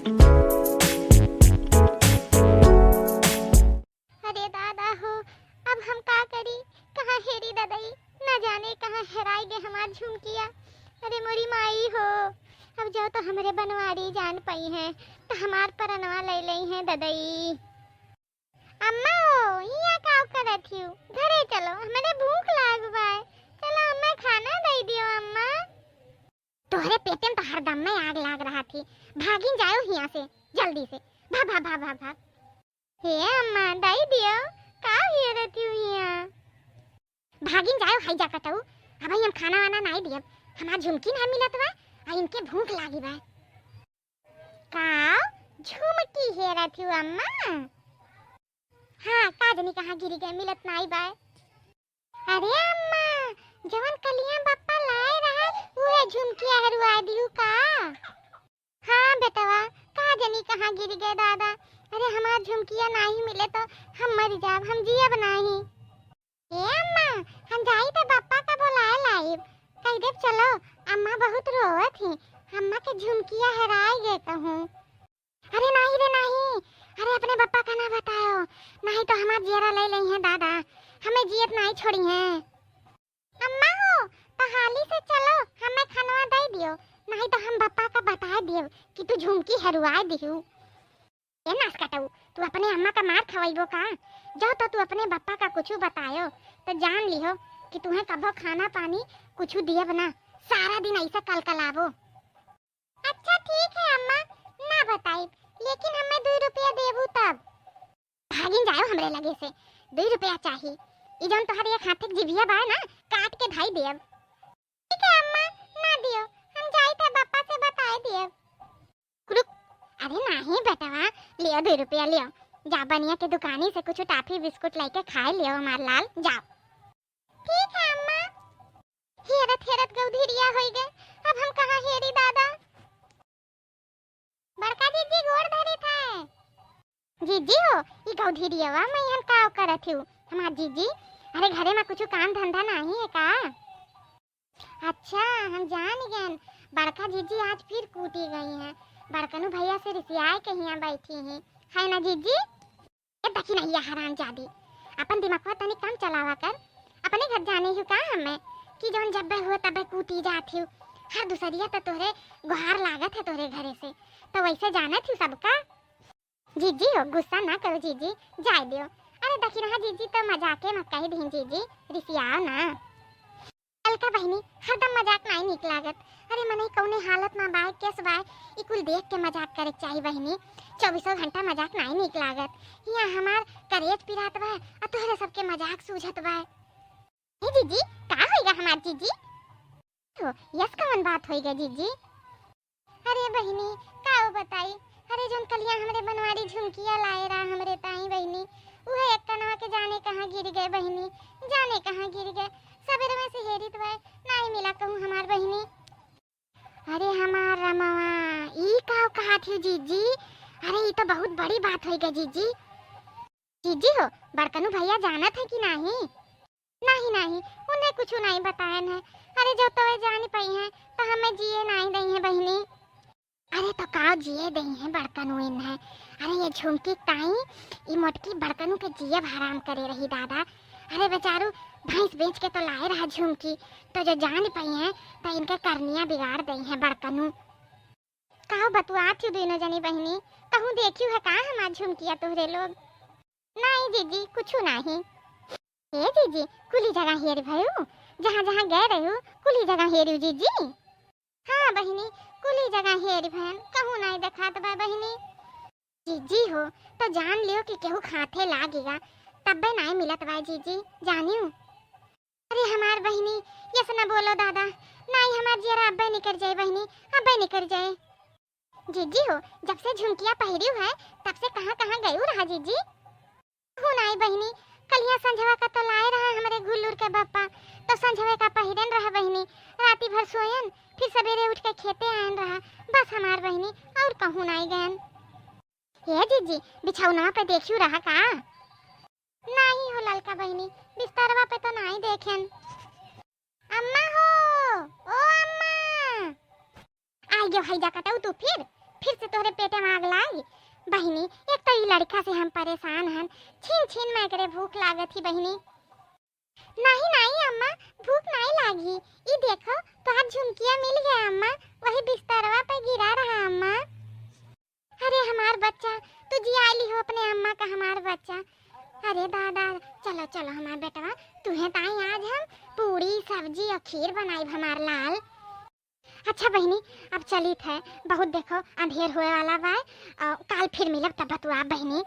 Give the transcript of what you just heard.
अरे दादा हो, अब हम का करी? कहाँ हेरी ददई, न जाने कहाँ हेराई गे हमार झुमकिया। अरे मोरी माई हो, अब जाओ तो हमरे बनवारी जान पाई है तो हमार परनवा ले लई है ददई। अम्मा हो, यहाँ का करत हियो? घरे चलो, हमरे भूख लाग बा। चलो अम्मा खाना दे दियो अम्मा। तोहरे पेटे में तो हरदम में आग लाग रहा थी। भागिन जाओ यहाँ से जल्दी से, भाग भाग भाग भाग भाग। हे अम्मा दे दियो, का हिय रहती हूँ यहाँ। भागिन जाओ हाई जा कटऊ। अब हम खाना वाना नहीं दियब, हमार झुमकी ना मिलत बा आ इनके भूख लागी बा। का झुमकी हे रहती हूँ अम्मा? हाँ का जनी कहाँ गिरी गए, मिलत नहीं बा। अरे अम्मा, जवन कलिया बापा लाए रहा वो झुमकी हरवा दियो का? हाँ बेटवा, का जनी कहाँ गिर गए दादा। अरे हमार झुमकिया नहीं मिले तो हम मर जाब, हम जियब नहीं। ए अम्मा, हम जाई तो बापा का बुलाए लाइब। कह दे चलो, अम्मा बहुत रोवत थी, अम्मा के झुमकिया हराई गए कहूँ। अरे नहीं रे नहीं, अरे अपने पापा का ना बताओ, नहीं तो हमार जियरा ले लई है दादा, हमें जियत नहीं छोड़ी है। अम्मा हो, तो हाली से चलो, हमें खाना दे दियो, नहीं तो हम पापा का बता दियो कि तू झुमकी हरवा दियो। ये नास कटऊ, तू अपने अम्मा का मार खवाइबो का? जाओ तो तू अपने पापा का कुछ बतायो तो जान लिहो कि तुम्हें कभो खाना पानी कुछ दियब ना, सारा दिन ऐसा कलकलाबो। अच्छा ठीक है अम्मा, ना बताइब, लेकिन हमें 2 रुपया देबू तब। भागिन जाओ हमरे लगे से, 2 रुपया चाहिए। ई जौन तोहर एक हाथे जिभिया बा ना, काट के धाई देब। ठीक है अम्मा, ना दियो, हम जाई थे पापा से बताए दियब। रुक, अरे नहीं बेटवा, लियो 2 रुपया लियो, जा बनिया के दुकानी से कुछ टाफी बिस्कुट लेके खाए लियो हमार लाल, जाओ। ठीक है अम्मा। हेरत हेरत गौधीरिया होई गए, अब हम कहाँ हेरी दादा। बड़का जीजी गोड़ धरे थे। जीजी हो, ई गौधीरियावा मैं यहाँ का करत हूँ हमार जीजी? अरे घरे में कुछ काम धंधा नहीं है का? अच्छा हम जान गए, बड़का जीजी आज फिर कूटी गई हैं। बड़कनू भैया से रिसियाए के यहाँ बैठी हैं, है ना जीजी? ये देखी नहीं ये हरामजादी, अपन दिमाग तनी कम चलावा कर। अपने घर जाने हूँ का हमें कि जौन जब हुआ तब कूटी जाती हूँ। हर दूसरिया तो तोरे गुहार लागत है तोरे घरे से, तो वैसे जाना थी सबका। जीजी हो, गुस्सा ना करो जीजी, जाए दियो। अरे देखी रहा जीजी, तो मजाके मत कही दी जीजी, रिसियाओ ना। अलका बहनी, हरदम मजाक नहीं निक लागत। अरे मने कौने हालत में बाय केस बाय ई कुल देख के मजाक करे चाहिए बहनी। 24 घंटा मजाक नहीं निक लागत। यहाँ हमार करेज पिरात बा और तोहरे सबके मजाक सूझत बा। हे जीजी, का होइगा हमार जीजी? तो यस कौन बात होइगा जीजी? अरे बहनी का बताई, अरे जोन कलिया हमरे बनवारी झुमकिया लाए रहा हमरे ताई बहनी, उहे एक कनवा के जाने कहाँ गिर गए बहनी, जाने कहाँ गिर गए। सवेरे में से हेरित बा, नहीं मिला कहूँ हमार बहनी। अरे हमार रमवा, ई का कहा थी जीजी? अरे ये तो बहुत बड़ी बात होई गई जीजी। जीजी हो, बड़कनू भैया जानत है कि नहीं? नहीं नहीं, उन्हें कुछ नहीं बताया है। अरे जो तो जान पाई है तो हमें जिए नहीं दई है बहनी। अरे तो का जिए दई है बड़कनू इन है। अरे ये झुमकी ताई ई मोटकी बड़कनू के जिए हराम करे रही दादा। अरे बेचारू भैंस बेच के तो लाए रहा झुमकी, तो जो जान पाई है तो इनके करनिया बिगाड़ दई है बड़कनू। काहो बतुआ थी दोनों जनी बहनी, कहूँ देखियो है का हमार झुमकिया तोहरे लोग? नहीं जीजी, कुछ नहीं। हे जीजी, कुली जगह हेर भयो, जहाँ जहाँ गए रहू कुली जगह हेरू जीजी। हाँ बहनी, कुली जगह हेर भयन, कहूँ नहीं देखात बा बहनी। जीजी हो, तो जान लियो कि केहू खाथे लागेगा, तब्बे नहीं मिलत बा जीजी, जानियो। अरे हमार बहनी, यस न बोलो दादा, नहीं हमार जियरा अब्बे निकल जाए बहनी, अब्बे निकल जाए। जीजी हो, जब से झुमकिया पहरी है तब से कहाँ कहाँ गई रहा जीजी? हो नहीं बहनी, कल यहाँ संझवा का तो लाए रहा हमारे गुल्लूर के पापा, तो संझवे का पहिरन रहा बहनी, राती भर सोयन, फिर सवेरे उठ के खेते आयन रहा, बस हमार बहनी, और कहूँ नहीं गयन। ये जीजी, बिछौना पे देखियो रहा का? नहीं हो ललका बहनी, बिस्तरवा पे तो नहीं देखेन। अम्मा हो, ओ अम्मा, आई गयो है जा कटाऊ तू फिर से तोहरे पेटे में आग लागी। बहिनी एक तो ई लड़का से हम परेशान हन, छीन छीन में करे भूख लागत ही बहिनी। नहीं नहीं अम्मा, भूख नहीं लागी। ई देखो तो आज झुमकिया मिल गया अम्मा, वही बिस्तरवा पे गिरा रहा अम्मा। अरे हमार बच्चा, तू जिया ली हो अपने अम्मा का हमार बच्चा। अरे दादा, चलो चलो हमार बेटवा, तुहे ताई आज हम पूरी सब्जी और खीर बनाई हमार लाल। अच्छा बहिनी अब चली थे, बहुत देखो अंधेर होए वाला बा, काल फिर मिलब तब बतुआ बहिनी।